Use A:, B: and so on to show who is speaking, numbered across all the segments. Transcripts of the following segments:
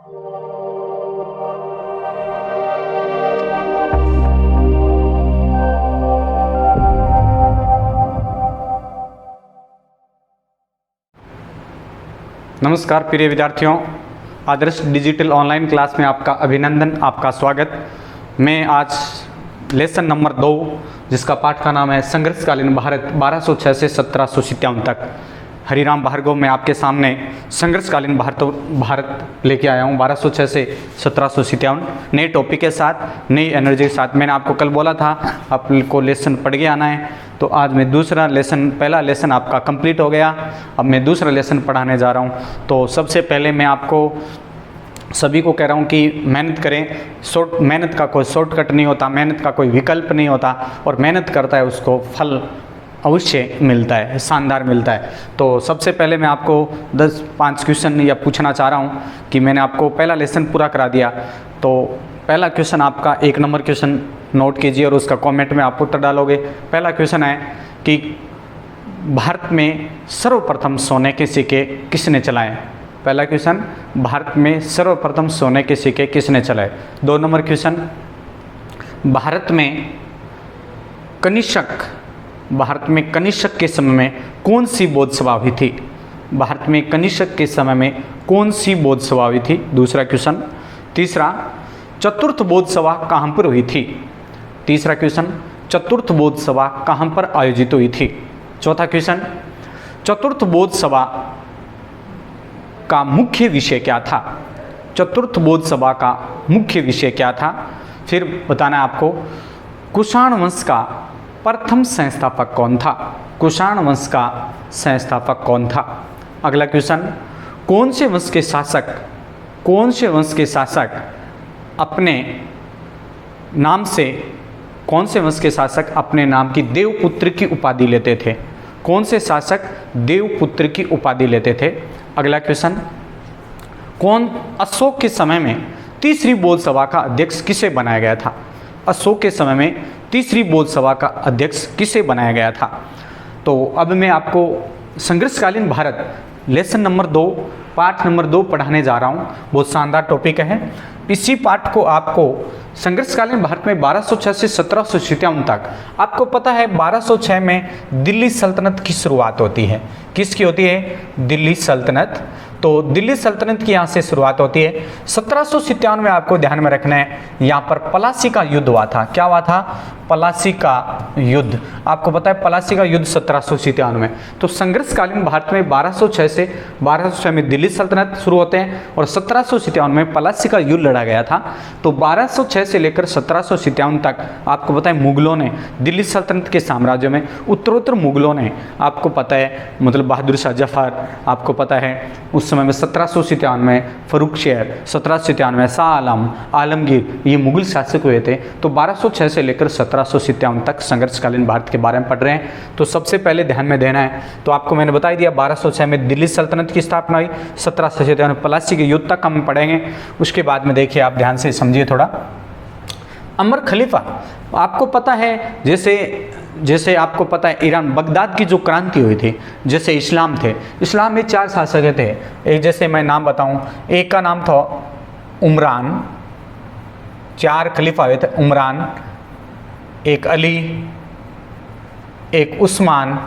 A: नमस्कार प्रिय विद्यार्थियों, आदर्श डिजिटल ऑनलाइन क्लास में आपका अभिनंदन, आपका स्वागत। मैं आज लेसन नंबर 2 जिसका पाठ का नाम है संघर्षकालीन भारत 1206 से 1757 तक, हरिराम भार्गव मैं आपके सामने संघर्षकालीन भारत लेके आया हूँ 1206 से 1757 नए टॉपिक के साथ, नई एनर्जी के साथ। मैंने आपको कल बोला था आपको लेसन पढ़ के आना है, तो आज मैं पहला लेसन आपका कंप्लीट हो गया। अब मैं दूसरा लेसन पढ़ाने जा रहा हूँ। तो सबसे पहले मैं आपको सभी को कह रहा हूँ कि मेहनत करें। मेहनत का कोई शॉर्टकट नहीं होता, मेहनत का कोई विकल्प नहीं होता, और मेहनत करता है उसको फल अवश्य मिलता है, शानदार मिलता है। तो सबसे पहले मैं आपको 5 क्वेश्चन या पूछना चाह रहा हूँ कि मैंने आपको पहला लेसन पूरा करा दिया। तो पहला क्वेश्चन आपका 1 नंबर क्वेश्चन नोट कीजिए और उसका कमेंट में आप उत्तर डालोगे। पहला क्वेश्चन है कि भारत में सर्वप्रथम सोने के सिक्के किसने चलाए? पहला क्वेश्चन, भारत में सर्वप्रथम सोने के सिक्के किसने चलाए? 2 नंबर क्वेश्चन, भारत में कनिष्क के समय में कौन सी बौद्ध सभा हुई थी? भारत में कनिष्क के समय में कौन सी बौद्ध सभा हुई थी? दूसरा क्वेश्चन। तीसरा, चतुर्थ बौद्ध सभा कहाँ पर हुई थी? तीसरा क्वेश्चन, चतुर्थ बौद्ध सभा कहाँ पर आयोजित हुई थी? चौथा क्वेश्चन, चतुर्थ बौद्ध सभा का मुख्य विषय क्या था? चतुर्थ बौद्ध सभा का मुख्य विषय क्या था? फिर बताना है आपको कुषाण वंश का प्रथम संस्थापक कौन था? कुषाण वंश का संस्थापक कौन था? अगला क्वेश्चन, कौन से वंश के शासक अपने नाम की देवपुत्र की उपाधि लेते थे? कौन से शासक देवपुत्र की उपाधि लेते थे? अगला क्वेश्चन, अशोक के समय में तीसरी बौद्ध सभा का अध्यक्ष किसे बनाया गया था? अशोक के समय में तीसरी बौद्ध सभा का अध्यक्ष किसे बनाया गया था? तो अब मैं आपको संघर्षकालीन भारत लेसन नंबर 2 पाठ नंबर 2 पढ़ाने जा रहा हूँ। बहुत शानदार टॉपिक है। इसी पाठ को आपको संघर्षकालीन भारत में 1206 से 1757 तक, आपको पता है 1206 में दिल्ली सल्तनत की शुरुआत होती है। किसकी होती है? दिल्ली सल्तनत। तो दिल्ली सल्तनत की यहाँ से शुरुआत होती है। 1757 में आपको ध्यान में रखना है, यहाँ पर प्लासी का युद्ध हुआ था। क्या हुआ था? प्लासी का युद्ध। आपको पता है प्लासी का युद्ध 1757 में। तो संघर्षकालीन भारत में 1206 में दिल्ली सल्तनत शुरू होते हैं और 1757 में प्लासी का युद्ध लड़ा गया था। तो 1206 से लेकर 1757 तक आपको पता है मुगलों ने दिल्ली सल्तनत के साम्राज्य में उत्तरोत्तर मुगलों ने, आपको पता है मतलब बहादुर शाह जफर, आपको पता है उस समय में 1757 में फर्रुखशेर, 1757 में शाह आलम, आलमगीर, ये मुगल शासक हुए थे। तो 1206 से लेकर 1757 तक संघर्षकालीन भारत के बारे में पढ़ रहे हैं। तो सबसे पहले ध्यान में देना है, तो आपको मैंने बता दिया 1206 में दिल्ली सल्तनत की स्थापना हुई, 1757 में प्लासी के युद्ध तक हम पढ़ेंगे। उसके बाद में देखिए, आप ध्यान से समझिए थोड़ा। अमर खलीफा, आपको पता है जैसे आपको पता है ईरान बगदाद की जो क्रांति हुई थी, जैसे इस्लाम में 4 शासक थे। एक जैसे मैं नाम बताऊं, एक का नाम था उमरान, 4 खलीफा हुए थे, उमरान, एक अली, एक उस्मान,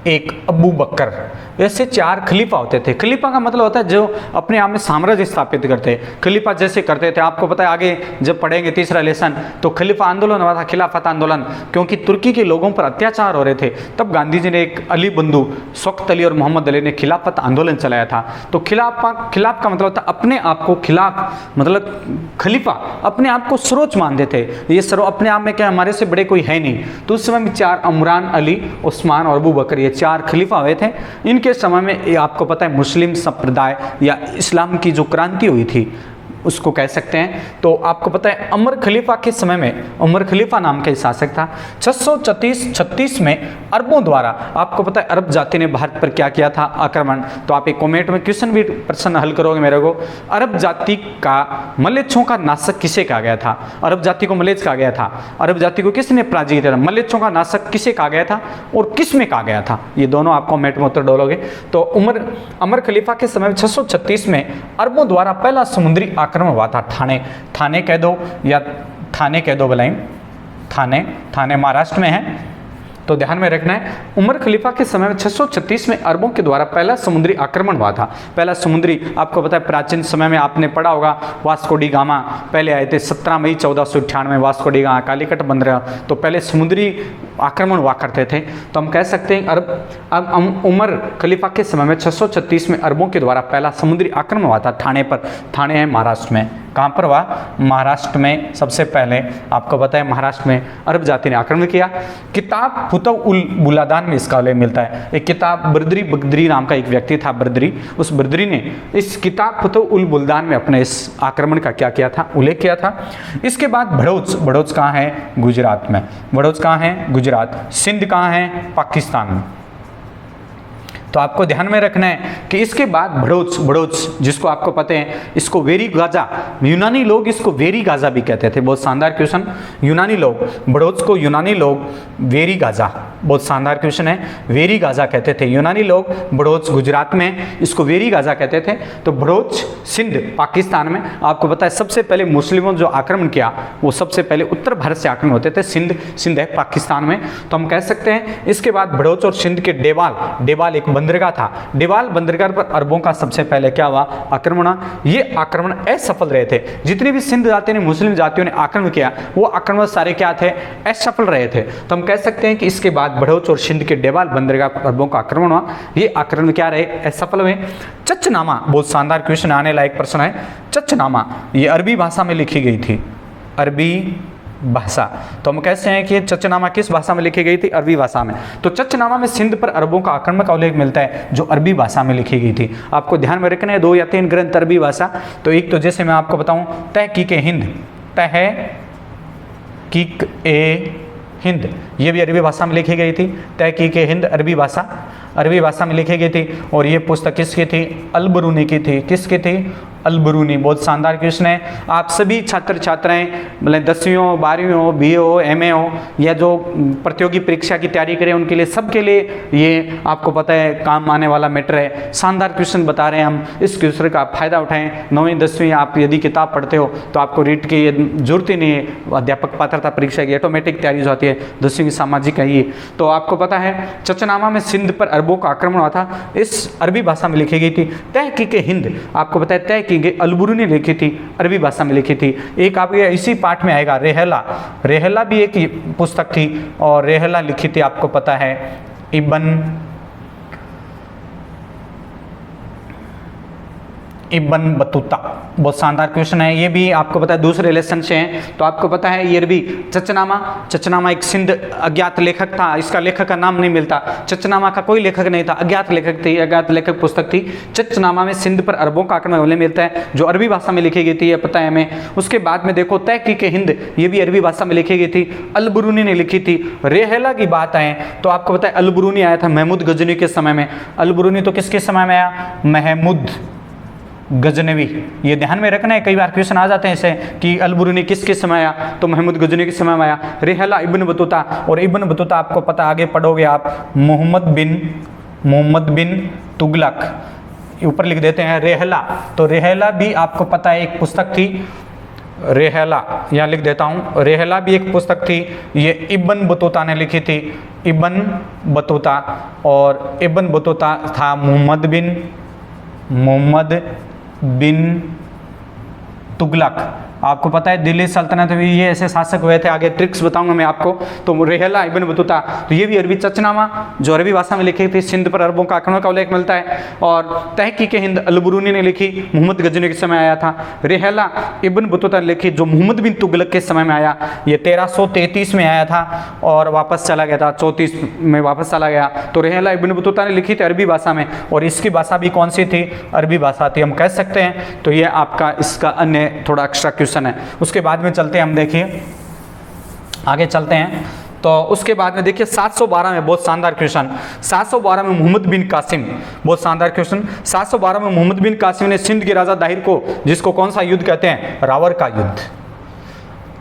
A: एक अबू बकर। ऐसे 4 खलीफा होते थे। खलीफा का मतलब होता है जो अपने आप में साम्राज्य स्थापित करते हैं। खलीफा जैसे करते थे, आपको पता है आगे जब पढ़ेंगे तीसरा लेसन, तो खलीफा आंदोलन हुआ था, खिलाफत आंदोलन, क्योंकि तुर्की के लोगों पर अत्याचार हो रहे थे। तब गांधी जी ने एक अली बंधु शौकत अली और मोहम्मद अली ने खिलाफत आंदोलन चलाया था। तो खिलाफ का मतलब होता है अपने आप को खिलाफ, मतलब खलीफा अपने आप को सर्वोच्च मानते थे। ये सर्व अपने आप में क्या हमारे से बड़े कोई है नहीं। तो उस समय में 4 उमरान, अली, उस्मान और अबू बकर, ये 4 खलीफा हुए थे। इनके समय में आपको पता है मुस्लिम संप्रदाय या इस्लाम की जो क्रांति हुई थी, उसको कह सकते हैं। तो आपको पता है उमर खलीफा के समय में, उमर खलीफा नाम का शासक था, 636 में अरबों द्वारा, आपको पता है अरब जाति ने भारत पर क्या किया था, आक्रमण। तो आप एक कमेंट में क्वेश्चन भी प्रश्न हल करोगे मेरे को, अरब जाति का मलेच्छों का नाशक किसे कहा गया था? अरब जाति को मलेच्छ कहा गया था। अरब जाति को किसने पराजित किया था? मलेच्छों का नाशक किसे कहा गया था और किस में कहा गया था? ये दोनों आप कमेंट में उत्तर डालोगे। तो उमर खलीफा के समय 636 में अरबों द्वारा पहला समुद्री आक्रमण हुआ था। थाने कह दो या थाने कह दो भलाई, थाने महाराष्ट्र में है, तो ध्यान में रखना है। उमर खलीफा के समय में 636 में अरबों के द्वारा पहला समुद्री आक्रमण हुआ था। पहला समुद्री, आपको पता है प्राचीन समय में आपने पढ़ा होगा, वास्को डी गामा पहले आए थे 17 मई 1498 वास्को डी गामा कालीकट बंदरगाह, तो पहले समुद्री आक्रमण हुआ करते थे। तो हम कह सकते हैं उमर खलीफा के समय में 636 में अरबों के द्वारा पहला समुद्री आक्रमण हुआ था थाने पर। थाने है महाराष्ट्र में। कहाँ पर हुआ? महाराष्ट्र में। सबसे पहले आपको पता है महाराष्ट्र में अरब जाति ने आक्रमण किया। किताब फुतव उल बुलादान में इसका उल्लेख मिलता है। एक किताब बर्दरी नाम का एक व्यक्ति था, बर्दरी, उस बर्दरी ने इस किताब फुतव उल बुलादान में अपने इस आक्रमण का क्या किया था, उल्लेख किया था। इसके बाद भड़ोच कहाँ है? गुजरात में। भड़ोच कहाँ है? गुजरात। सिंध कहाँ है? पाकिस्तान में। तो आपको ध्यान में रखना है कि इसके बाद भड़ोच जिसको आपको पता है, इसको वेरी गाजा, यूनानी लोग इसको वेरी गाजा भी कहते थे। बहुत शानदार क्वेश्चन। यूनानी लोग भड़ोच को, यूनानी लोग वेरी गाजा, बहुत शानदार क्वेश्चन है, वेरी गाजा कहते थे। यूनानी लोग भड़ोच गुजरात में इसको वेरी गाजा कहते थे। तो भड़ोच सिंध पाकिस्तान में। आपको पता है सबसे पहले मुस्लिमों जो आक्रमण किया वो सबसे पहले उत्तर भारत से आक्रमण होते थे। सिंध है पाकिस्तान में। तो हम कह सकते हैं इसके बाद भड़ोच और सिंध के डेवाल एक बंदरगाह था, डेवाल बंदरगाह पर अरबों का सबसे पहले क्या हुआ? आक्रमण। ये आक्रमण असफल रहे थे। जितने भी सिंध जाति ने, मुस्लिम जातियों ने आक्रमण किया, वो आक्रमण सारे क्या थे? असफल रहे थे। तो हम कह सकते हैं कि इसके बाद भड़ोच और सिंध के डेवाल बंदरगाह पर अरबों का आक्रमण हुआ। ये आक्रमण क्या रहे? असफल हुए। चचनामा, बहुत शानदार क्वेश्चन, आने लायक प्रश्न है। चचनामा ये अरबी भाषा में लिखी गई थी, अरबी भाषा। तो हम कहते हैं कि चचनामा किस भाषा में लिखी गई थी? अरबी भाषा में। तो चचनामा में सिंध पर अरबों का आक्रमण का उल्लेख मिलता है जो अरबी भाषा में लिखी गई थी। आपको ध्यान में रखना है 2 या 3 ग्रंथ अरबी भाषा। तो एक तो जैसे मैं आपको बताऊं तहकीक-ए-हिंद, तहकीक-ए-हिंद, ये भी अरबी भाषा में लिखी गई थी। तहकीक-ए-हिंद अरबी भाषा में लिखी गई थी। और ये पुस्तक किसकी थी? अल-बरूनी की थी। किसकी थी? अल-बरूनी। बहुत शानदार क्वेश्चन है। आप सभी छात्र छात्राएं, मतलब 10वीं हो, 12वीं हो, BA हो, MA हो, या जो प्रतियोगी परीक्षा की तैयारी करें उनके लिए, सबके लिए ये आपको पता है काम आने वाला मैटर है। शानदार क्वेश्चन बता रहे हैं हम, इस क्वेश्चन का आप फायदा उठाएं। 9वीं 10वीं आप यदि किताब पढ़ते हो तो आपको रीट की जरूरत ही नहीं है। अध्यापक पात्रता परीक्षा की ऑटोमेटिक तैयारी जो होती है, 10वीं की सामाजिक है ये। तो आपको पता है चचनामा में सिंध पर अरबों का आक्रमण हुआ था, इस अरबी भाषा में लिखी गई थी। तहकीक-ए-हिंद आपको पता है तहकीक अल-बरूनी ने लिखी थी, अरबी भाषा में लिखी थी। एक आपके इसी पाठ में आएगा रेहला भी एक पुस्तक थी, और रेहला लिखी थी आपको पता है इब्न बतूता। बहुत शानदार क्वेश्चन है, ये भी आपको पता है दूसरे लेसन से हैं। तो आपको पता है ये भी चचनामा एक सिंध अज्ञात लेखक था, इसका लेखक का नाम नहीं मिलता। चचनामा का कोई लेखक नहीं था, अज्ञात लेखक पुस्तक थी। चचनामा में सिंध पर अरबों का आक्रमण होने मिलता है जो अरबी भाषा में लिखी गई थी, ये पता है हमें। उसके बाद में देखो तहकीक-ए-हिंद, ये भी अरबी भाषा में लिखी गई थी, अल-बरूनी ने लिखी थी। रेहला की बात आए तो आपको पता है अल-बरूनी आया था महमूद गजनी के समय में। अल-बरूनी तो किसके समय में आया? महमूद गजनवी। ये ध्यान में रखना है, कई बार क्वेश्चन आ जाते हैं ऐसे कि अल-बरूनी किसके समय आया? तो महमूद गजनी के समय में आया। रेहला इब्न बतूता, और इब्न बतूता आपको पता, आगे पढ़ोगे आप, मोहम्मद बिन तुगलक, ऊपर लिख देते हैं रेहला। तो रेहला भी आपको पता है एक पुस्तक थी, रेहला यहाँ लिख देता हूँ, रेहला भी एक पुस्तक थी, ये इब्न बतूता ने लिखी थी, इब्न बतूता। और इब्न बतूता था मोहम्मद बिन तुगलक, आपको पता है दिल्ली सल्तनत में ये ऐसे शासक हुए थे, आगे ट्रिक्स बताऊंगा मैं आपको। तो रेहला इब्न बतूता, तो ये भी अरबी चचनामा जो अरबी भाषा में लिखी थी, सिंध पर अरबों का आक्रमण का उल्लेख मिलता है। और तहकीक हिंद अलबरूनी ने लिखी, मोहम्मद गजनी के समय आया था। रेहला इब्न बतूता ने लिखी जो मोहम्मद बिन तुगलक के समय में आया, ये 1333 में आया था और वापस चला गया था, 34 में वापस चला गया। तो रेहला इब्न बतूता ने लिखी थी अरबी भाषा में, और इसकी भाषा भी कौन सी थी? अरबी भाषा थी, हम कह सकते हैं। तो ये आपका इसका अन्य थोड़ा एक्स्ट्रा क्वेश्चन है। उसके बाद में चलते हैं, हम देखिए आगे चलते हैं। तो उसके बाद में देखिए 712 में बहुत शानदार क्वेश्चन, 712 में मोहम्मद बिन कासिम, बहुत शानदार क्वेश्चन। 712 में मोहम्मद बिन कासिम ने सिंध के राजा दाहिर को, जिसको कौन सा युद्ध कहते हैं? रावर का युद्ध,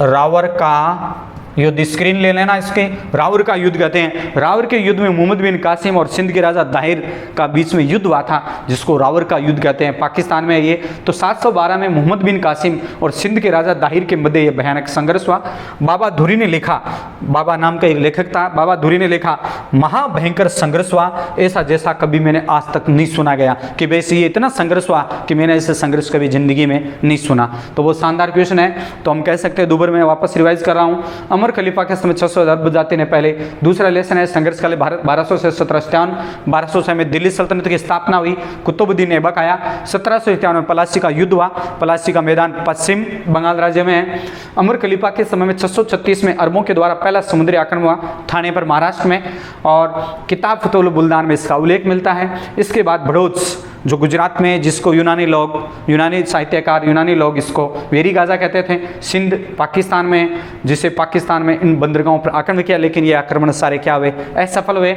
A: रावर का युद्ध, स्क्रीन ले लेना इसके, रावर का युद्ध कहते हैं। रावर के युद्ध में मोहम्मद बिन कासिम और सिंध के राजा दाहिर का बीच में युद्ध हुआ था, जिसको रावर का युद्ध कहते हैं, पाकिस्तान में ये। तो 712 में मोहम्मद बिन कासिम और सिंध के राजा दाहिर के मध्य यह भयानक संघर्ष हुआ। बाबा धुरी ने लिखा, बाबा नाम का एक लेखक था, बाबा धुरी ने लिखा, महाभयंकर संघर्ष हुआ, ऐसा जैसा कभी मैंने आज तक नहीं सुना गया, कि वैसे ये इतना संघर्ष हुआ कि मैंने ऐसे संघर्ष कभी जिंदगी में नहीं सुना। तो वो शानदार क्वेश्चन है। तो हम कह सकते हैं दोबारा मैं वापस रिवाइज कर रहा हूँ। अमर खलीफा के समय 600 अरब जाति ने पहले। दूसरा लेसन है संघर्ष काल भारत 1200 से 1751। 1206 में दिल्ली सल्तनत की स्थापना हुई, कुतुबुद्दीन ऐबक आया। 1751 में पलासी का युद्ध हुआ, पलासी का मैदान पश्चिम बंगाल राज्य में है। अमर खलीफा के समय में 636 में अरबों के द्वारा पहला समुद्री आक्रमण हुआ थाने पर महाराष्ट्र में, और किताब फतहुल बुल्दान में इसका उल्लेख मिलता है। इसके बाद भड़ोच जो गुजरात में, जिसको यूनानी लोग, यूनानी साहित्यकार, यूनानी लोग इसको वेरी गाजा कहते थे। सिंध पाकिस्तान में, जिसे पाकिस्तान में इन बंदरगाहों पर आक्रमण किया, लेकिन ये आक्रमण सारे क्या हुए? असफल हुए।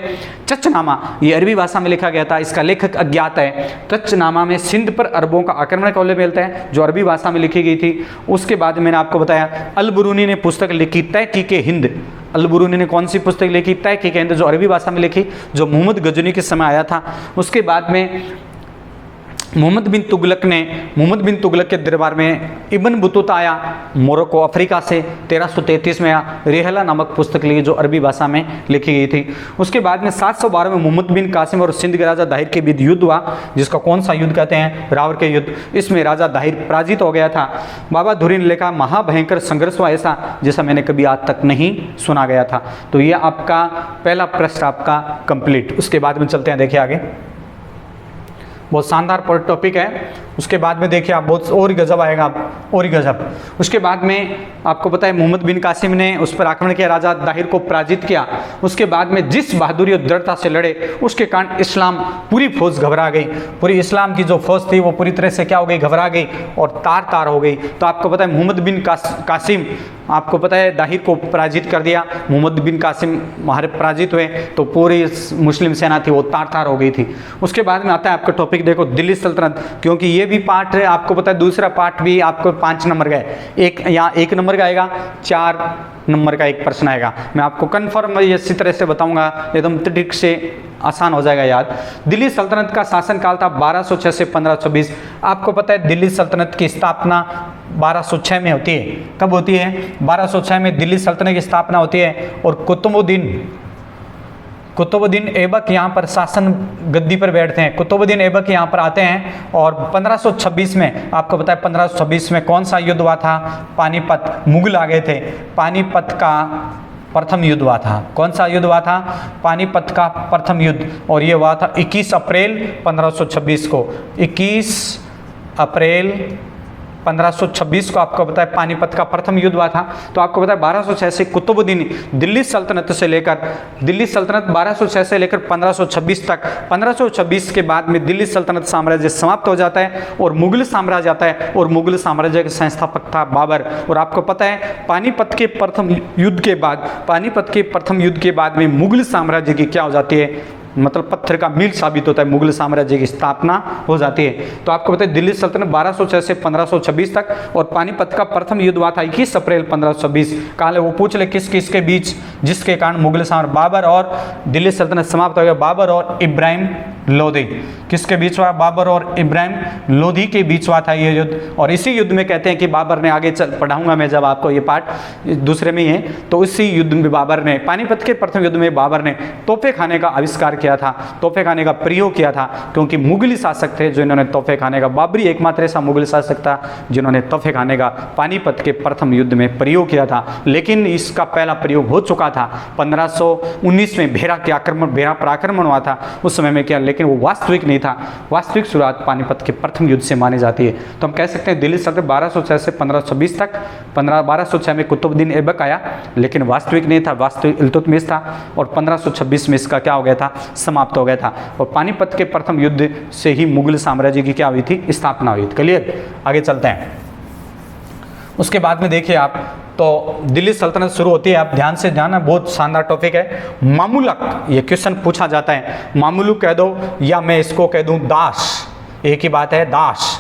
A: चचनामा ये अरबी भाषा में लिखा गया था, इसका लेखक अज्ञात है। चचनामा में सिंध पर अरबों का आक्रमण का उल्लेख मिलता है, जो अरबी भाषा में लिखी गई थी। उसके बाद मैंने आपको बताया अलबरूनी ने पुस्तक लिखी तहकीक हिंद। अलबरूनी ने कौन सी पुस्तक लिखी? तहकीक हिंद, जो अरबी भाषा में लिखी, जो मोहम्मद गजनी के समय आया था। उसके बाद में मोहम्मद बिन तुगलक के दरबार में इब्न बतूता आया, मोरक्को अफ्रीका से, 1333 में आया। रेहला नामक पुस्तक लिखी, जो अरबी भाषा में लिखी गई थी। उसके बाद में 712 में मोहम्मद बिन कासिम और सिंध के राजा दाहिर के बीच युद्ध हुआ, जिसका कौन सा युद्ध कहते हैं? रावर के युद्ध। इसमें राजा दाहिर पराजित हो गया था। बाबा धुरी ने लिखा, महाभयंकर संघर्ष हुआ, ऐसा जैसा मैंने कभी आज तक नहीं सुना गया था। तो ये आपका पहला प्रश्न आपका कंप्लीट। उसके बाद में चलते हैं, देखिए आगे, बहुत शानदार टॉपिक है। उसके बाद में देखिए आप बहुत और गजब आएगा, और गजब। उसके बाद में आपको पता है मोहम्मद बिन कासिम ने उस पर आक्रमण किया, राजा दाहिर को पराजित किया। उसके बाद में जिस बहादुरी और दृढ़ता से लड़े, उसके कारण इस्लाम पूरी फौज घबरा गई। पूरी इस्लाम की जो फौज थी वो पूरी तरह से क्या हो गई? घबरा गई और तार तार हो गई। तो आपको पता है मोहम्मद बिन कासिम, आपको पता है दाहिर को पराजित कर दिया। मोहम्मद बिन कासिम वहाँ पराजित हुए, तो पूरी मुस्लिम सेना थी वो तार तार हो गई थी। उसके बाद में आता है आपका टॉपिक, देखो दिल्ली सल्तनत, क्योंकि ये भी पार्ट है, आपको पता है दूसरा पार्ट भी आपको 5 नंबर का है। एक यहाँ 1 नंबर का आएगा, 4 नंबर का एक प्रश्न आएगा। मैं आपको कन्फर्म इसी तरह से बताऊंगा, एकदम ट्रिक से आसान हो जाएगा याद। दिल्ली सल्तनत का शासनकाल था 1206 से 1526। आपको पता है दिल्ली सल्तनत की स्थापना 1206 में होती है। कब होती है? 1206 में दिल्ली सल्तनत की स्थापना होती है, और कुतुबुद्दीन ऐबक यहाँ पर शासन गद्दी पर बैठते हैं। कुतुबुद्दीन ऐबक यहाँ पर आते हैं, और 1526 में आपको पता है 1526 में कौन सा युद्ध हुआ था? पानीपत, मुगल आ गए थे। पानीपत का प्रथम युद्ध हुआ था। कौन सा युद्ध हुआ था? पानीपत का प्रथम युद्ध, और ये हुआ था 21 अप्रैल 1526 को। 21 अप्रैल 1526 को आपको पता है पानीपत का प्रथम युद्ध हुआ था। तो आपको पता है 1206 से कुतुबुद्दीन दिल्ली सल्तनत 1206 से लेकर 1526 तक, 1526 के बाद में दिल्ली सल्तनत साम्राज्य समाप्त हो जाता है और मुगल साम्राज्य आता है, और मुगल साम्राज्य के संस्थापक था बाबर। और आपको पता है पानीपत के प्रथम युद्ध के बाद में मुगल साम्राज्य की क्या हो जाती है? मतलब पत्थर का मील साबित होता है, मुगल साम्राज्य की स्थापना हो जाती है। तो आपको पता है दिल्ली सल्तनत 1206 से 1526 तक, और पानीपत का प्रथम युद्ध हुआ था 21 अप्रैल 1526। कहा वो पूछ ले किस किस के बीच, जिसके कारण मुगल साम्राज्य बाबर और दिल्ली सल्तनत समाप्त हो गया, बाबर और इब्राहिम लोधी। किसके बीच हुआ? बाबर और इब्राहिम लोधी के बीच हुआ था ये युद्ध। और इसी युद्ध में कहते हैं कि बाबर ने आगे चल पढ़ाऊंगा मैं जब आपको ये पार्ट दूसरे में ही है, तो इसी युद्ध में बाबर ने, पानीपत के प्रथम युद्ध में बाबर ने तोहफे खाने का आविष्कार किया था, तोहफे खाने का प्रयोग किया था, क्योंकि मुगली शासक थे जो इन्होंने तोहफे खाने का, बाबरी एकमात्र ऐसा मुगल शासक था जिन्होंने तोहफे खाने का पानीपत के प्रथम युद्ध में प्रयोग किया था। लेकिन इसका पहला प्रयोग हो चुका था 1519 में, भेरा के आक्रमण, भेरा पर आक्रमण हुआ था उस समय में किया, लेकिन वो वास्तविक नहीं था। वास्तविक शुरुआत पानीपत के प्रथम युद्ध से मानी जाती है। तो हम कह सकते हैं दिल्ली सल्तनत 1206 से 1526 तक, 1206 में कुतुबुद्दीन ऐबक आया, लेकिन वास्तविक नहीं था, वास्तविक इल्तुतमिश था, और 1526 में इसका क्या हो गया था? समाप्त हो गया था। और पानीपत के प्रथम युद्ध से ही मुगल साम्राज्य की क्या हुई थी? स्थापना हुई थी। क्लियर? आगे चलते हैं। उसके बाद में देखिए आप, तो दिल्ली सल्तनत शुरू होती है। आप ध्यान से जाना, बहुत शानदार टॉपिक है। मामूलक, ये क्वेश्चन पूछा जाता है, मामूलुक कह दो या मैं इसको कह दूं दास, एक ही बात है, दास।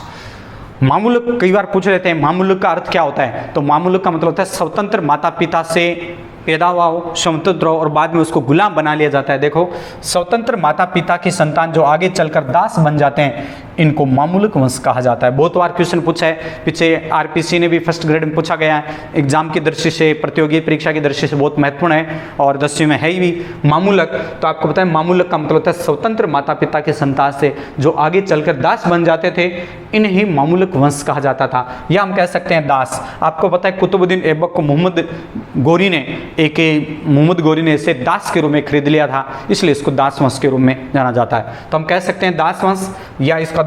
A: मामूलुक कई बार पूछ लेते हैं, मामूलुक का अर्थ क्या होता है? तो मामूलुक का मतलब होता है स्वतंत्र माता पिता से पैदा हुआ हो, स्वतंत्र हो, और बाद में उसको गुलाम बना लिया जाता है। देखो, स्वतंत्र माता पिता की संतान जो आगे चलकर दास बन जाते हैं, इनको मामूलक वंश कहा जाता है। बहुत बार क्वेश्चन पूछा है, पीछे आरपीसी ने भी फर्स्ट ग्रेड में पूछा गया है, एग्जाम की दृष्टि से, प्रतियोगी परीक्षा की दृष्टि से बहुत महत्वपूर्ण है, और 10वीं में है ही भी मामूलक। तो आपको पता है मामूलक का मतलब होता है स्वतंत्र माता पिता की संतान से जो आगे चलकर दास बन जाते थे, इन्हें मामूलक वंश कहा जाता था, या हम कह सकते हैं दास। आपको पता है कुतुबुद्दीन ऐबक को मोहम्मद गोरी ने इसे दास के रूप में खरीद लिया था, इसलिए इसको दास वंश के रूप में जाना जाता है। तो हम कह सकते हैं दास वंश, या इसका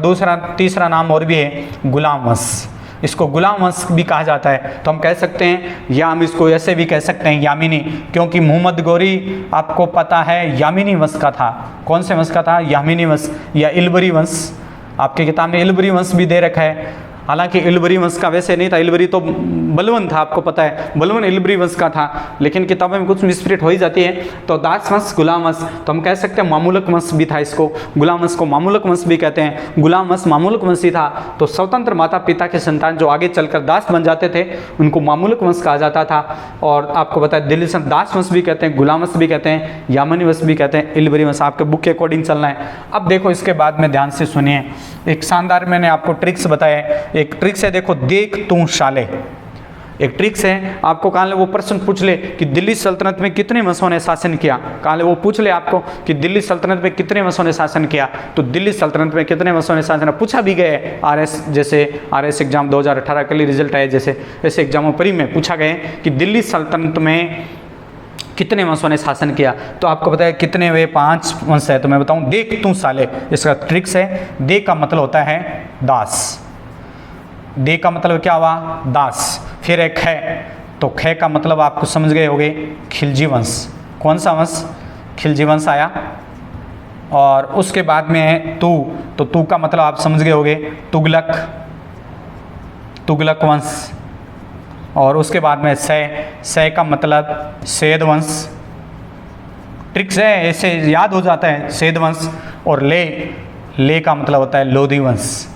A: तीसरा नाम और भी है, गुलाम वंश। इसको गुलाम वंश भी कहा जाता है। तो हम कह सकते हैं, या हम इसको ऐसे भी कह सकते हैं यामिनी, क्योंकि मोहम्मद गोरी आपको पता है यामिनी वंश का था। कौन से वंश का था? यामिनी वंश या इलबरी वंश। आपकी किताब में इलबरी वंश भी दे रखा है, हालांकि इलबरी वंश का वैसे नहीं था, इलबरी तो बलवन था, आपको पता है, बलवन इलबरी वंश का था, लेकिन किताबों में कुछ मिसप्रिंट हो ही जाती है। तो दास वंश, गुलाम वंश, तो हम कह सकते हैं मामूलक वंश भी था इसको, गुलाम वंश को मामूलक वंश भी कहते हैं, गुलाम वंश मामूलक वंश ही था। तो स्वतंत्र माता पिता के संतान जो आगे चलकर दास बन जाते थे, उनको मामूलक वंश कहा जाता था। और आपको पता है दिल्ली सल्तनत दास वंश भी कहते हैं, गुलाम वंश भी कहते हैं, यामनी वंश भी कहते हैं, इलबरी वंश। आपके बुक के अकॉर्डिंग चलना है। अब देखो इसके बाद में ध्यान से सुनिए, एक शानदार मैंने आपको ट्रिक्स बताया है। एक ट्रिक्स है, देखो, देख तू साले, एक ट्रिक्स है। आपको कहाँ ले वो प्रश्न पूछ ले कि दिल्ली सल्तनत में कितने वंशों ने शासन किया, कहाँ ले वो पूछ ले आपको कि दिल्ली सल्तनत में कितने वंशों ने शासन किया, तो दिल्ली सल्तनत में कितने वंशों ने शासन पूछा भी गया है। आरएस एग्जाम 2018 के लिए रिजल्ट आए, जैसे ऐसे एग्जामों पर ही में पूछा गया कि दिल्ली सल्तनत में कितने वंशों ने शासन किया। तो आपको पता है कितने हुए? 5 वंश है। तो मैं बताऊं, देख तू साले, इसका ट्रिक्स है। दे का मतलब होता है दास, दे का मतलब क्या हुआ? दास। फिर एक खे, तो खे का मतलब आपको समझ गए होंगे, खिलजी वंश। कौन सा वंश? खिलजी वंश आया। और उसके बाद में है तू, तो तू का मतलब आप समझ गए होंगे, तुगलक, तुगलक वंश। और उसके बाद में सै का मतलब सैद वंश। ट्रिक्स है, ऐसे याद हो जाता है, सैद वंश। और ले का मतलब होता है लोधी वंश।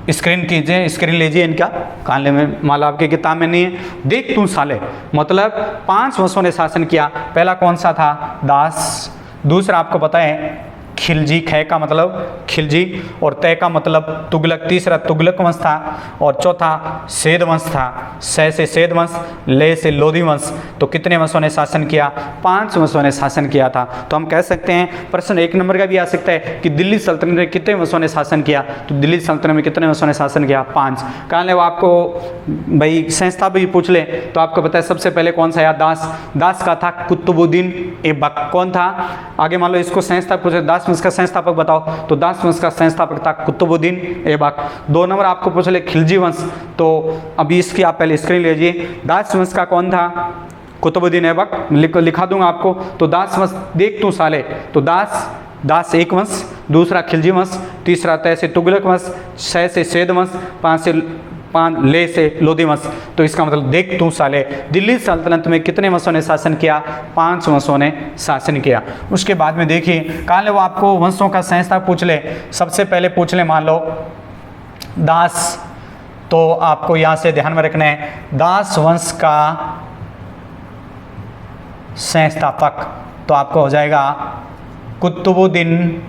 A: स्क्रीन कीजिए, स्क्रीन लीजिए इनका, काले में माला आपकी किताब में नहीं है। देख तू साले मतलब 5 वंशों ने शासन किया। पहला कौन सा था? दास। दूसरा आपको पता है खिलजी, खे का मतलब खिलजी, और तय का मतलब तुगलक। तीसरा तुगलक वंश था, और चौथा सैद वंश था। सै से सैद वंश, ले से लोधी वंश। तो कितने वंशों ने शासन किया? 5 वंशों ने शासन किया था। तो हम कह सकते हैं, प्रश्न 1 नंबर का भी आ सकता है कि दिल्ली सल्तनत में कितने वंशों ने शासन किया, तो दिल्ली सल्तनत में कितने वंशों ने शासन किया? 5। कहाँ वो आपको भाई संस्था भी पूछ ले तो आपको पता है सबसे पहले कौन सा यार? दास का था कुतुबुद्दीन ऐबक। कौन था? आगे मान लो इसको संस्था पूछे, दास वंश का संस्थापक बताओ, तो दास वंश का संस्थापक था कुतुबुद्दीन ऐबक। 2 नंबर आपको पूछ ले खिलजी वंश, तो अभी इसकी आप पहले स्क्रीन लीजिए। दास वंश का कौन था? कुतुबुद्दीन ऐबक। लिखा दूंगा आपको। तो दास वंश, देख तू साले, तो दास एक वंश, दूसरा खिलजी वंश, तीसरा तय से तुगलक वंश, सै से सैद वंश, 5 ले से लोधी वंश। तो इसका मतलब देख तू साले, दिल्ली सल्तनत में कितने वंशों ने शासन किया? 5 वंशों ने शासन किया। उसके बाद में देखिए, कहाँ ले वो आपको वंशों का संस्था पूछ ले। सबसे पहले पूछ ले मान लो दास, तो आपको यहाँ से ध्यान में रखना है दास वंश का संस्थापक, तो आपको हो जाएगा कुतुबुद्दीन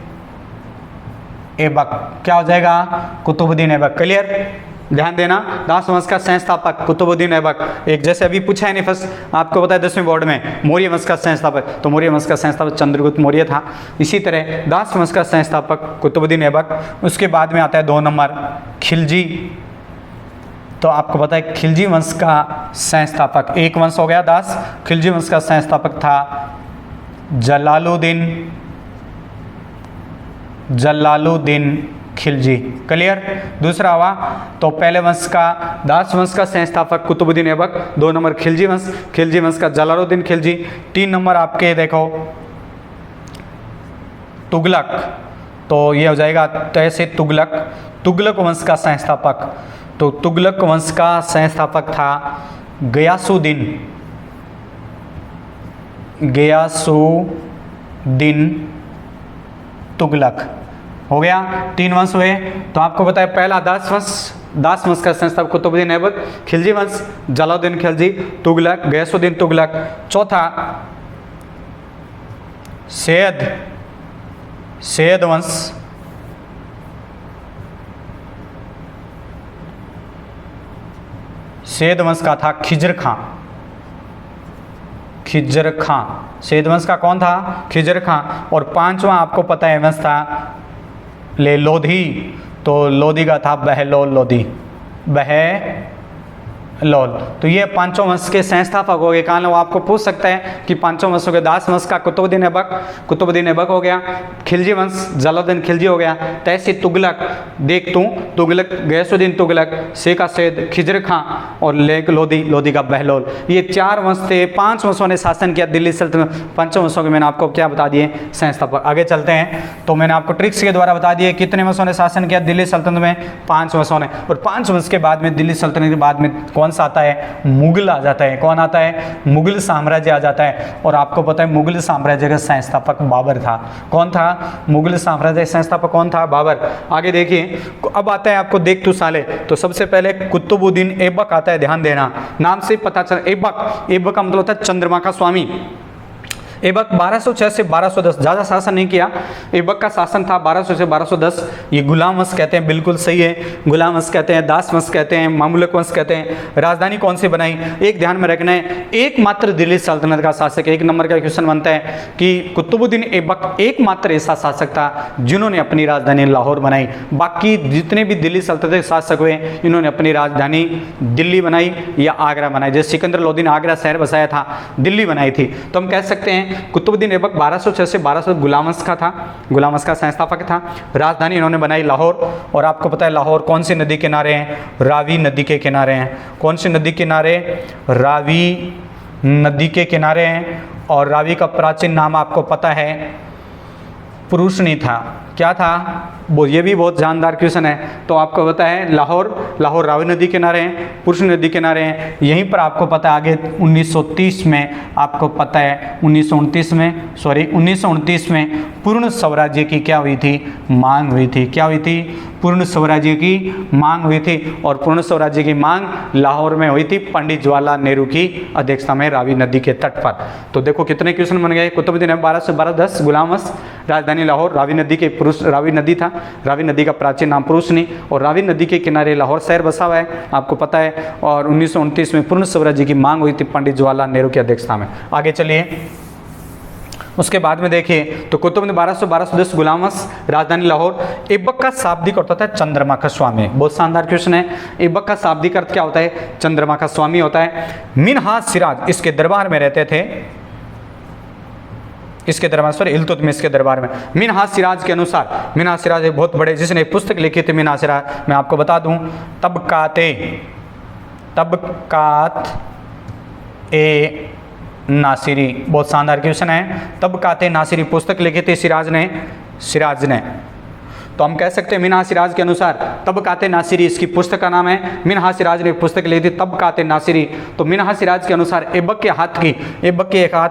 A: ऐबक, क्या हो जाएगा? कुतुबुद्दीन ऐबक। क्लियर? ध्यान देना, दास वंश का संस्थापक कुतुबुद्दीन ऐबक। एक जैसे अभी पूछा है नहीं फर्स्ट, आपको पता है 10वीं बोर्ड में मौर्य वंश का संस्थापक, तो मौर्य वंश का संस्थापक चंद्रगुप्त मौर्य था। इसी तरह दास वंश का संस्थापक कुतुबुद्दीन ऐबक। उसके बाद में आता है 2 नंबर खिलजी। तो आपको पता है खिलजी वंश का संस्थापक, एक वंश हो गया दास, खिलजी वंश का संस्थापक था जलालुद्दीन खिलजी। क्लियर? दूसरा हुआ तो पहले वंश का दास वंश का संस्थापक कुतुबुद्दीन ऐबक, 2 नंबर खिलजी वंश का जलालुद्दीन खिलजी। 3 नंबर आपके देखो तुगलक, तो ये हो जाएगा तैसे तुगलक वंश का संस्थापक। तो तुगलक वंश का संस्थापक था गयासुद्दीन तुगलक। हो गया, 3 वंश हुए। तो आपको पता है पहला दास वंश का संस्थापक कुतुबुद्दीन ऐबक, खिलजी वंश जलालुद्दीन खिलजी, तुगलक गयासुद्दीन तुगलक। चौथा सैयद वंश, सैयद वंश का था खिजर खां। सैयद वंश का कौन था? खिजर खां। और 5वां आपको पता है वंश था लोधी, तो लोधी का था बहलोल लोधी। तो ये 5 वंश के संस्थापक हो गए। कहाँ वो आपको पूछ सकता है कि 5 वंश हो गए। दास वंश का कुतुबुद्दीन ऐबक हो गया, खिलजी वंश जलालुद्दीन खिलजी हो गया, तैसी तुगलक देख तू, तुगलक गयासुद्दीन तुगलक, से का सैयद खिजर खां और लोधी का बहलोल। ये 4 वंश थे। 5 वंशों ने शासन किया दिल्ली सल्तनत। 5 वंशों के मैंने आपको क्या बता दिए? संस्थापक। आगे चलते हैं, तो मैंने आपको ट्रिक्स के द्वारा बता दिए कितने वंशों ने शासन किया दिल्ली सल्तनत में? 5 वंशों ने। और 5 वंश के बाद में दिल्ली सल्तनत के बाद में कौन सा आता है? मुगल आ जाता है। कौन आता है? मुगल साम्राज्य आ जाता है। और आपको पता है मुगल साम्राज्य का संस्थापक बाबर था। कौन था? मुगल साम्राज्य का संस्थापक कौन था? बाबर। आगे देखिए, अब आता है आपको देख तू साले, तो सबसे पहले कुतुबुद्दीन ऐबक आता है। ध्यान देना, नाम से पता चल, ऐबक का मतलब होता है चंद्रमा का स्वामी। ऐबक 1206 से 1210, ज़्यादा शासन नहीं किया। ऐबक का शासन था 1200 से 1210। ये गुलाम वंश कहते हैं, बिल्कुल सही है, गुलाम वंश कहते हैं, दास वंश कहते हैं, मामलुक वंश कहते हैं। राजधानी कौन सी बनाई? एक ध्यान में रखना है, एकमात्र दिल्ली सल्तनत का शासक। 1 नंबर का क्वेश्चन बनता है कि कुतुबुद्दीन ऐबक एकमात्र ऐसा शासक था जिन्होंने अपनी राजधानी लाहौर बनाई। बाकी जितने भी दिल्ली सल्तनत के शासक हुए, इन्होंने अपनी राजधानी दिल्ली बनाई या आगरा बनाई। जैसे सिकंदर लोदी ने आगरा शहर बसाया था, दिल्ली बनाई थी। तो हम कह सकते हैं कुतुबुद्दीन ऐबक 1206 से 1200 गुलाम वंश का था, गुलाम वंश का संस्थापक था। राजधानी इन्होंने बनाई लाहौर। और आपको पता है लाहौर कौन सी नदी के किनारे हैं? रावी नदी के किनारे हैं। कौन सी नदी किनारे? रावी नदी के किनारे हैं। और रावी का प्राचीन नाम आपको पता है पुरुषनी था। क्या था वो? ये भी बहुत जानदार क्वेश्चन है। तो आपको पता है लाहौर रावी नदी किनारे हैं, पुरुष नदी किनारे हैं। यहीं पर आपको पता है आगे 1930 में आपको पता है 1929 में पूर्ण स्वराज्य की क्या हुई थी? मांग हुई थी। क्या हुई थी? पूर्ण स्वराज्य की मांग हुई थी। और पूर्ण स्वराज्य की मांग लाहौर में हुई थी पंडित जवाहरलाल नेहरू की अध्यक्षता में, रावी नदी के तट पर। तो देखो कितने क्वेश्चन बन गए। कुतुबुद्दीन ऐबक 1200 से 1210 गुलाम वंश, राजधानी लाहौर, रावी नदी के रावी नदी था, रावी नदी का प्राचीन नाम पुरुषनी, और रावी नदी के किनारे लाहौर शहर बसा हुआ है, आपको पता है। और 1929 में पूर्ण स्वराज्य की मांग हुई थी पंडित जवाहरलाल नेहरू की अध्यक्षता में। आगे चलिए, उसके बाद में देखिए तो कुतुबुद्दीन 1200 1210 गुलाम वंश, राजधानी लाहौर। ऐबक का शाब्दिक अर्थ होता है चंद्रमा का स्वामी। बहुत शानदार क्वेश्चन है। ऐबक का शाब्दिक अर्थ क्या होता है? चंद्रमा का स्वामी होता है। मिन्हाज सिराज इसके दरबार में रहते थे, इसके दरबार सॉरी इल्तुतमिश के दरबार में। मिन्हाज सिराज के अनुसार, मिन्हाज सिराज एक बहुत बड़े जिसने एक पुस्तक लिखी थी मिन्हाज सिराज, मैं आपको बता दूं, तबकात ए नासिरी। बहुत शानदार क्वेश्चन है। तबकात ए नासिरी पुस्तक लिखी थी सिराज ने। तो हम कह सकते हैं मिन्हाज सिराज के अनुसार तबकात ए नासिरी इसकी पुस्तक का नाम है। मिन्हाज सिराज ने पुस्तक लिखी थी तबकात ए नासिरी। तो मिन्हाज सिराज के अनुसार ऐबक के एक हाथ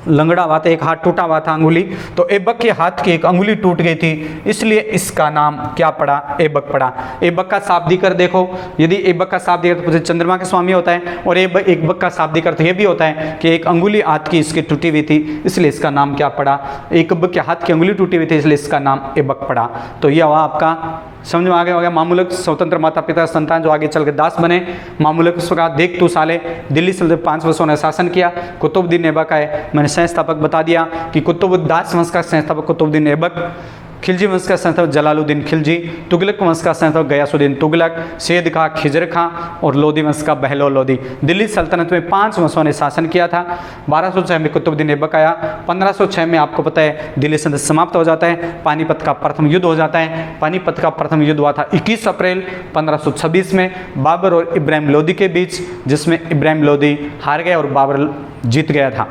A: लंगड़ा हुआ था, एक हाथ टूटा हुआ था अंगुली, तो ऐबक के हाथ की एक अंगुली टूट गई थी, इसलिए इसका नाम क्या पड़ा, ऐबक पड़ा। ऐबक का शाब्दिक अर्थ देखो, यदि ऐबक का शाब्दिक अर्थ चंद्रमा के स्वामी होता है, और ऐबक का शाब्दिक अर्थ यह भी होता है कि एक अंगुली हाथ की इसकी टूटी हुई थी, इसलिए इसका नाम क्या पड़ा, ऐबक के हाथ की अंगुली टूटी हुई थी, इसलिए इसका नाम ऐबक पड़ा। तो यह हुआ आपका, समझ में आ गया होगा, मामूलक स्वतंत्र माता पिता संतान जो आगे चल के दास बने। मामूलक उसका देख तू साले, दिल्ली सल्तनत 5 वर्षों ने शासन किया। कुतुबुद्दीन ऐबक है, मैंने संस्थापक बता दिया कि दास वंश का संस्थापक कुतुबुद्दीन ऐबक, खिलजी वंश का संस्थापक जलालुद्दीन खिलजी, तुगलक वंश का संस्थापक गयासुद्दीन तुगलक, शेद खां खिजर खां, और लोधी वंश का बहलोल लोधी। दिल्ली सल्तनत में 5 वंशों ने शासन किया था। 1206 में कुतुबुद्दीन ऐबक आया। 1506 में आपको पता है दिल्ली सल्तनत समाप्त हो जाता है, पानीपत का प्रथम युद्ध हो जाता है। पानीपत का प्रथम युद्ध हुआ था 21 अप्रैल 1526 में बाबर और इब्राहिम लोदी के बीच, जिसमें इब्राहिम लोदी हार गया और बाबर जीत गया था।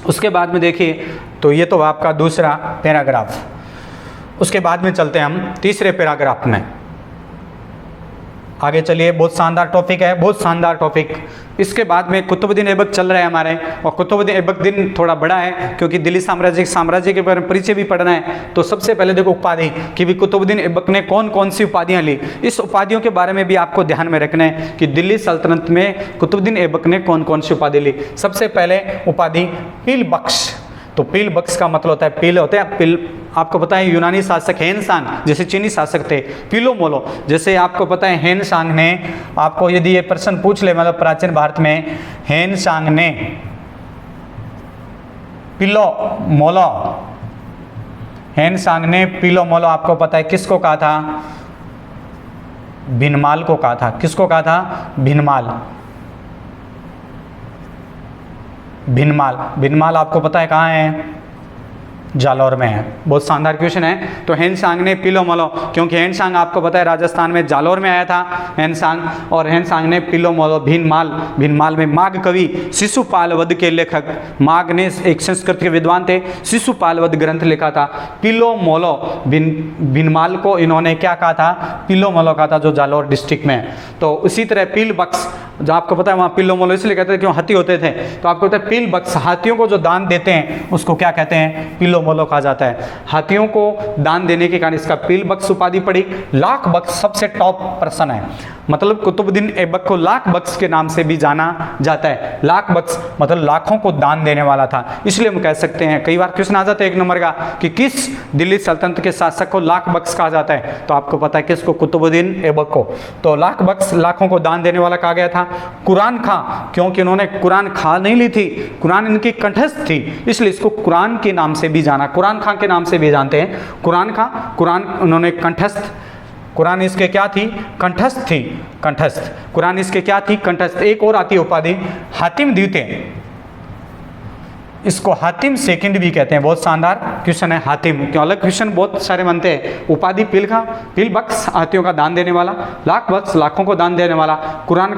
A: उसके बाद में देखिए, तो ये तो आपका दूसरा पैराग्राफ। उसके बाद में चलते हैं हम तीसरे पैराग्राफ में। आगे चलिए, बहुत शानदार टॉपिक है, बहुत शानदार टॉपिक। इसके बाद में कुतुबुद्दीन ऐबक चल रहा है हमारे, और कुतुबुद्दीन ऐबक दिन थोड़ा बड़ा है क्योंकि दिल्ली साम्राज्य के बारे में परिचय भी पढ़ना है। तो सबसे पहले देखो उपाधि कि भी कुतुबुद्दीन ऐबक ने कौन कौन सी उपाधियां ली, इस उपाधियों के बारे में भी आपको ध्यान में रखना है कि दिल्ली सल्तनत में कुतुबुद्दीन ऐबक ने कौन कौन सी उपाधि ली। सबसे पहले उपाधि पील बख्श। तो पील बख्श का मतलब होता है, पील होते हैं पील, आपको पता है यूनानी शासक हेनसांग जैसे चीनी शासक थे, पीलो मोलो जैसे आपको पता है हेनसांग ने, आपको यदि ये प्रश्न पूछ ले मतलब प्राचीन भारत में हेनसांग ने पीलो मोलो, हेनसांग ने पीलो मोलो आपको पता है किसको कहा था, भिनमाल को कहा था। किसको कहा था, भिनमाल। भिनमाल, भिनमाल आपको पता है कहाँ है, जालौर में है। बहुत शानदार क्वेश्चन है। तो हेनसांग ने पीलो मोलो, क्योंकि हेनसांग आपको पता है राजस्थान में जालौर में आया था हेनसांग, और हेनसांग ने पीलो मोलो भीनमाल, भीनमाल में माघ कवि शिशुपाल वध के लेखक, माघ ने एक संस्कृत के विद्वान थे, शिशुपाल वध ग्रंथ लिखा था। पीलो मोलो भीनमाल को इन्होंने क्या कहा था, पीलो मोलो कहा था, जो जालौर डिस्ट्रिक्ट में है। तो उसी तरह पील बख्श, जो आपको पता है वहाँ पीलो मोलो इसलिए कहते थे क्यों हाथी होते थे, तो आपको पता है पील बख्श हाथियों को जो दान देते हैं उसको क्या कहते हैं, पीलो मोलो कहा जाता है। हाथियों को दान देने के कारण इसका पील बख्श उपाधि पड़ी। लाख बख्श सबसे टॉप पर्सन है, मतलब कुतुबुद्दीन ऐबक को लाख बख्श के नाम से भी जाना जाता है। लाख बख्श मतलब लाखों को दान देने वाला था, इसलिए हम कह सकते हैं, कई बार क्वेश्चन आ जाता है 1 नंबर का कि किस दिल्ली सल्तनत के शासक को लाख बख्श कहा जाता है, तो आपको पता है किसको, कुतुबुद्दीन ऐबक को। तो लाख बख्श लाखों को दान देने वाला कहा गया था। कुरान खां, क्योंकि उन्होंने कुरान खा नहीं ली थी, कुरान इनकी कंठस्थ थी, इसलिए इसको कुरान के नाम से भी जाना, कुरान खां के नाम से भी जानते हैं। कुरान खां, कुरान उन्होंने कंठस्थ, कुरान इसके क्या थी, कंठस्थ थी, कंठस्थ, कुरान इसके क्या थी, कंठस्थ। एक और आती है उपाधि हातिम द्वितीय, इसको हातिम सेकंड भी कहते हैं। बहुत शानदार क्वेश्चन है हातिम, क्यों अलग क्वेश्चन बहुत सारे बनते हैं। उपाधि पील खां, पील बख्श हाथियों का दान देने वाला, लाख बख्श लाखों को दान देने वाला, कुरान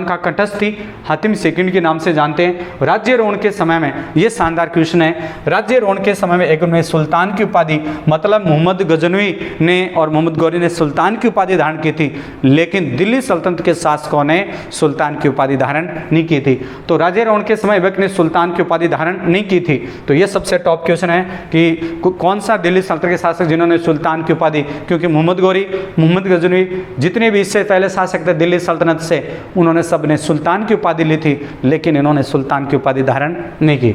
A: का कंठस्थ थी, हातिम सेकंड के नाम से जानते हैं। राज्यारोहण के समय में, ये शानदार क्वेश्चन है, राज्यारोहण के समय में एक उन्हें सुल्तान की उपाधि, मतलब मोहम्मद गजनवी ने और मोहम्मद गौरी ने सुल्तान की उपाधि धारण की थी, लेकिन दिल्ली सल्तनत के शासकों ने सुल्तान की उपाधि धारण नहीं की थी। तो राज्यारोहण के समय ऐबक ने सुल्तान की उपाधि धारण नहीं की थी। तो ये सबसे टॉप क्वेश्चन है कि कौन सा दिल्ली सल्तनत के शासक जिन्होंने सुल्तान की उपाधि, क्योंकि मोहम्मद गौरी, मोहम्मद गजनवी, जितने भी इससे पहले शासक थे दिल्ली सल्तनत से, उन्होंने सब ने सुल्तान की उपाधि ली थी, लेकिन इन्होंने सुल्तान की उपाधि धारण नहीं की।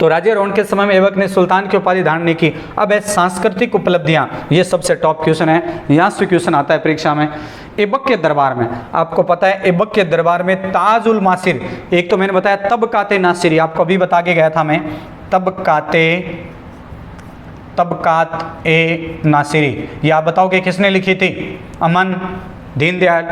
A: तो राज्यारोहण के समय में ऐबक ने सुल्तान की उपाधि धारण नहीं की। अब है सांस्कृतिक उपलब्धियां, ये सबसे टॉप क्वेश्चन है, यहाँ से क्वेश्चन आता है परीक्षा में। ऐबक के दरबार में, आपको पता है ऐबक के दरबार में ताजुल मासिर, एक तो मैंने बताया तबकाते नासिरी, आपको अभी बता के गया था मैं, तबकात ए नासिरी, ये आप बताओगे किसने लिखी थी, अमन, दीनदयाल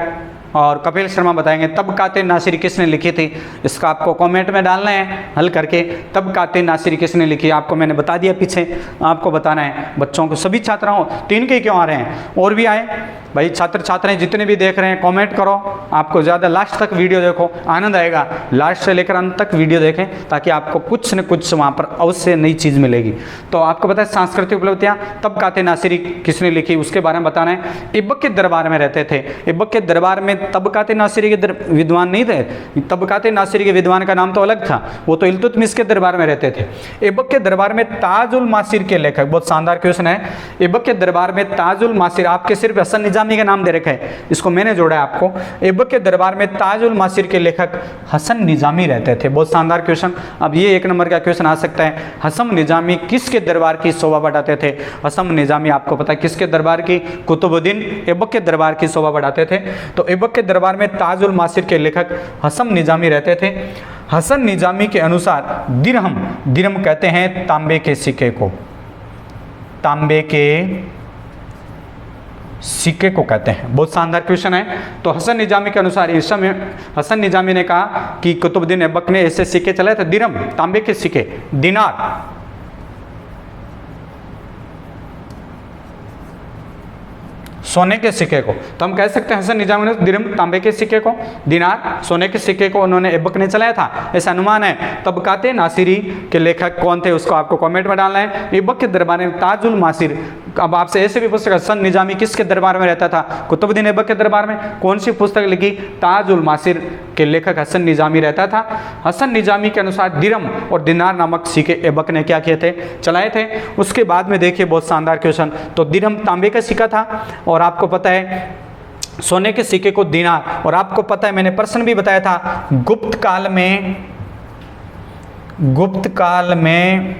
A: और कपिल शर्मा बताएंगे। तबकाते नासिरी किसने लिखी थी, इसका आपको कमेंट में डालना है हल करके। तबकाते नासिरी किसने लिखी, आपको मैंने बता दिया पीछे, आपको बताना है बच्चों को, सभी छात्राओं, 3 के क्यों आ रहे हैं और भी आए, भाई छात्र छात्राएं जितने भी देख रहे हैं कमेंट करो, आपको ज़्यादा लास्ट तक वीडियो देखो, आनंद आएगा। लास्ट से लेकर अंत तक वीडियो देखें ताकि आपको कुछ न कुछ वहाँ पर अवश्य नई चीज़ मिलेगी। तो आपको पता है सांस्कृतिक उपलब्धियाँ, तबकाते नासिरी किसने लिखी उसके बारे में बताना है। ऐबक के दरबार में रहते थे। ऐबक के दरबार में तबकाते नासिरी के विद्वान नहीं थे, तबकाते नासिरी के विद्वान का नाम तो अलग था, वो तो इल्तुतमिश के दरबार में रहते थे। ऐबक के दरबार में ताजुल मासिर के लेखक, बहुत शानदार क्वेश्चन है। ऐबक के दरबार में ताजुल मासिर, आपके सिर्फ हसन निजामी का नाम दे रखा है, इसको मैंने जोड़ा है आपको। ऐबक के दरबार में ताजुल मासिर के लेखक हसन निजामी रहते थे। बहुत शानदार क्वेश्चन। अब ये 1 नंबर का क्वेश्चन आ सकता है, हसन निजामी किसके दरबार की शोभा बढ़ाते थे? हसन निजामी आपको पता है किसके दरबार की? कुतुबुद्दीन ऐबक के दरबार की शोभा बढ़ाते थे। तो ऐबक के दरबार में ताजुल मासिर के लेखक हसन निजामी रहते थे। हसन निजामी के अनुसार दिरहम, दिरहम कहते हैं तांबे के सिक्के को, तांबे के सिक्के को कहते हैं। बहुत शानदार क्वेश्चन है। तो हसन निजामी के अनुसार इस समय हसन निजामी ने कहा कि कुतुबुद्दीन ऐबक ने ऐसे सिक्के चलाए थे, दिरहम तांबे के सिक्के, दिनार सोने के सिक्के को। तो हम कह सकते हैं हसन निजामी ने दिरहम तांबे के सिक्के को, दिनार सोने के सिक्के को उन्होंने ऐबक ने चलाया था, ऐसा अनुमान है। तबकाते नासिरी के लेखक कौन थे उसको आपको कमेंट में डालना है। ऐबक के दरबार में ताजुल मासिर, अब आपसे ऐसे भी पुस्तक, हसन निजामी किसके दरबार में रहता था? कुतुबुद्दीन ऐबक के दरबार में। कौन सी पुस्तक लिखी? ताजुल मासिर के लेखक हसन निजामी रहता था। हसन निजामी के अनुसार दिरहम और दिनार नामक सिक्के ऐबक ने क्या किए थे? चलाए थे। उसके बाद में देखिए बहुत शानदार क्वेश्चन। तो दिरहम तांबे का सिक्का था और आपको पता है सोने के सिक्के को दिनार, और आपको पता है मैंने प्रश्न भी बताया था, गुप्त काल में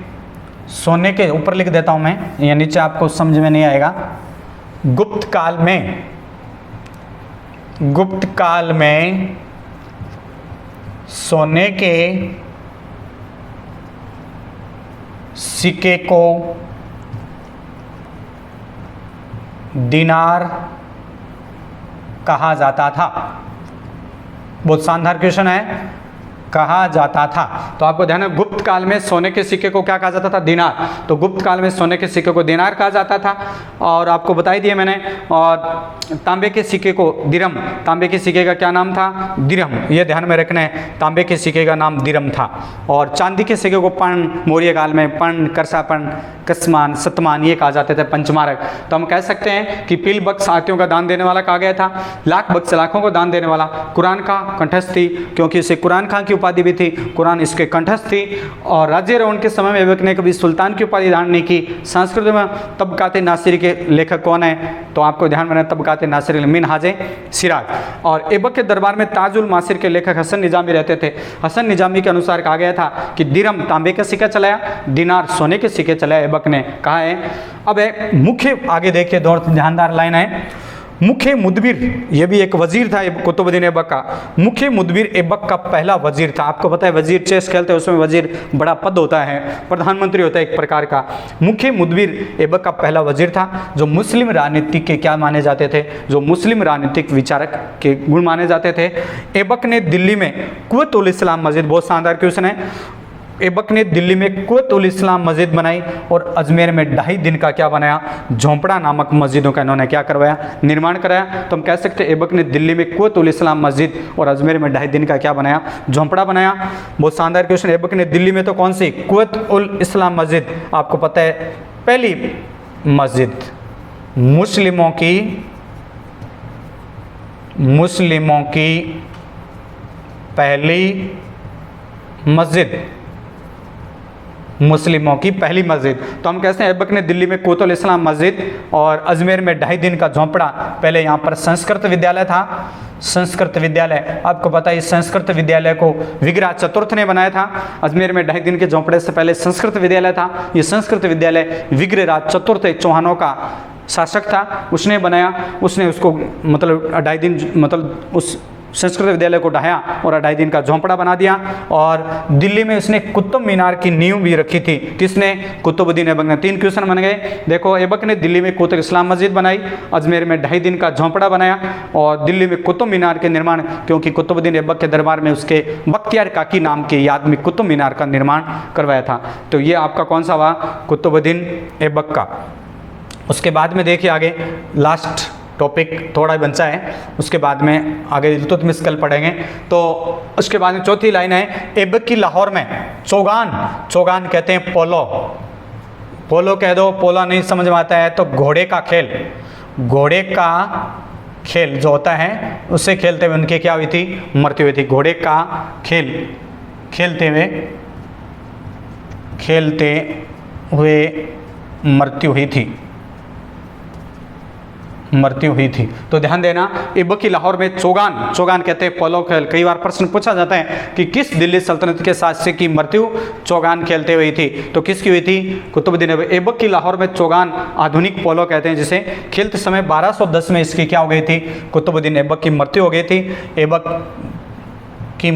A: सोने के ऊपर लिख देता हूं मैं, या नीचे आपको समझ में नहीं आएगा। गुप्त काल में सोने के सिक्के को दिनार कहा जाता था। बहुत शानदार क्वेश्चन है, कहा जाता था। तो आपको ध्यान है, गुप्त काल में सोने के सिक्के को क्या कहा जाता था? दिनार। तो गुप्त काल में सोने के सिक्के को दिनार कहा जाता था। और आपको बता ही दिया मैंने। और तांबे के सिक्के को दिरहम, तांबे के सिक्के का क्या नाम था? दिरहम। ये ध्यान में रखना है, तांबे के सिक्के का नाम दिरहम था। और चांदी के सिक्के को पर्ण, मौर्य काल में पर्ण, करसापर्ण, कसमान, सतमान ये कहा जाते थे, पंचमारक। तो हम कह सकते हैं कि पील बख्श आतियों का दान देने वाला कहा गया था, लाख बख्श लाखों को दान देने वाला, कुरान का कंठस्थ थी क्योंकि इसे कुरान खां की उपाधि भी थी, कुरान इसके कंठस्थ थी। और राज्य रौन के समय में ऐबक ने कभी सुल्तान की उपाधि धारण नहीं की। संस्कृत में तबकाते नासिरी के लेखक कौन है? तो आपको ध्यान में तबकाते नासिरी मिनहाजे सिराज। और ऐबक के दरबार में ताजुल मासिर के लेखक हसन निजामी रहते थे। हसन निजामी के अनुसार कहा गया था कि दिरहम तांबे का सिक्का चलाया, दिनार सोने के सिक्के चलाया, ऐबक ने कहा है। अब मुख्य आगे देखिए, दो ध्यानदार लाइन है। मुख्य मुदबिर, ये भी एक वजीर था कुतुबुद्दीन ऐबक का। मुख्य मुदबिर ऐबक का पहला वजीर था। आपको पता है वजीर चेस खेलते हैं उसमें वजीर बड़ा पद होता है, प्रधानमंत्री होता है एक प्रकार का। मुख्य मुदबिर ऐबक का पहला वजीर था जो मुस्लिम राजनीतिक के क्या माने जाते थे? जो मुस्लिम राजनीतिक विचारक के गुण माने जाते थे। ऐबक ने दिल्ली में कुव्वतुल इस्लाम मस्जिद, बहुत शानदार क्वेश्चन है, ऐबक ने दिल्ली में कुव्वतुल इस्लाम मस्जिद बनाई और अजमेर में 2.5 दिन का क्या बनाया? झोंपड़ा नामक मस्जिदों का इन्होंने क्या करवाया? निर्माण कराया। तो हम कह सकते हैं ऐबक ने दिल्ली में कुव्वतुल इस्लाम मस्जिद और अजमेर में 2.5 दिन का क्या बनाया? झोंपड़ा बनाया। बहुत शानदार क्वेश्चन। ऐबक ने दिल्ली में तो कौन सी? कुव्वतुल इस्लाम मस्जिद, आपको पता है पहली मस्जिद मुस्लिमों की पहली मस्जिद, मुस्लिमों की पहली मस्जिद। तो हम कहते हैं ऐबक ने दिल्ली में कुव्वतुल इस्लाम मस्जिद और अजमेर में 2.5 दिन का झोंपड़ा। पहले यहाँ पर संस्कृत विद्यालय था, संस्कृत विद्यालय, आपको पता है इस संस्कृत विद्यालय को विग्रह चतुर्थ ने बनाया था। अजमेर में 2.5 दिन के झोंपड़े से पहले संस्कृत विद्यालय था। ये संस्कृत विद्यालय विग्रहराज चतुर्थ एक चौहानों का शासक था, उसने बनाया। उसने उसको मतलब 2.5 दिन मतलब उस संस्कृत विद्यालय को ढाया और 2.5 दिन का झोंपड़ा बना दिया। और दिल्ली में उसने कुतुब मीनार की नींव भी रखी थी। किसने? कुतुबुद्दीन ऐबक ने। 3 क्वेश्चन बन गए। देखो ऐबक ने दिल्ली में कुव्वतुल इस्लाम मस्जिद बनाई, अजमेर में 2.5 दिन का झोंपड़ा बनाया और दिल्ली में कुतुब मीनार के निर्माण, क्योंकि कुतुबुद्दीन ऐबक के दरबार में उसके बख्तियार काकी नाम के याद में कुतुब मीनार का निर्माण करवाया था। तो ये आपका कौन सा हुआ? कुतुबुद्दीन ऐबक का। उसके बाद में देखिए आगे लास्ट टॉपिक थोड़ा ही बचा है, उसके बाद में आगे इल्तुतमिश कल पढ़ेंगे। तो उसके बाद में चौथी लाइन है, ऐबक की लाहौर में चौगान, चौगान कहते हैं पोलो, पोलो कह दो, पोलो नहीं समझ में आता है तो घोड़े का खेल, घोड़े का खेल जो होता है उससे खेलते हुए उनकी क्या हुई थी, मृत्यु हुई थी। घोड़े का खेल खेलते हुए मृत्यु हुई थी, मृत्यु हुई थी। तो ध्यान देना, ऐबक की लाहौर में चौगान, चौगान कहते हैं पोलो खेल। कई बार प्रश्न पूछा जाता है कि किस दिल्ली सल्तनत के शासक की मृत्यु चौगान खेलते हुए थी, तो किसकी हुई थी, कुतुबुद्दीन ऐबक। ऐबक की लाहौर में चौगान आधुनिक पोलो कहते हैं, जिसे खेलते समय 1210 में इसकी क्या हो गई थी, कुतुबुद्दीन ऐबक की मृत्यु हो गई थी। ऐबक की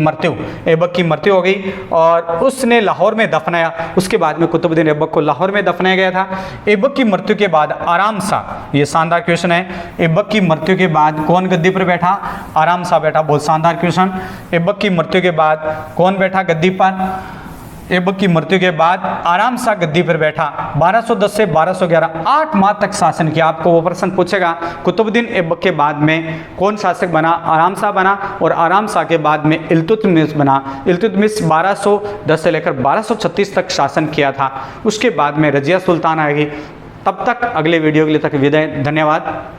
A: मृत्यु हो गई और उसने लाहौर में दफनाया। उसके बाद में कुतुबुद्दीन ऐबक को लाहौर में दफनाया गया था। ऐबक की मृत्यु के बाद आराम शाह, ये शानदार क्वेश्चन है, ऐबक की मृत्यु के बाद कौन गद्दी पर बैठा, आराम शाह बैठा। बहुत शानदार क्वेश्चन। ऐबक की मृत्यु के बाद कौन बैठा गद्दी पर, ऐबक की मृत्यु के बाद आराम शाह गद्दी पर बैठा। 1210 से 1211 8 माह तक शासन किया। आपको वो प्रश्न पूछेगा कुतुबुद्दीन ऐबक के बाद में कौन शासक बना, आराम शाह बना, और आराम शाह के बाद में इल्तुतमिश बना। इल्तुतमिश 1210 से लेकर 1236 तक शासन किया था। उसके बाद में रजिया सुल्तान आएगी। तब तक अगले वीडियो के लिए तक विदाई, धन्यवाद।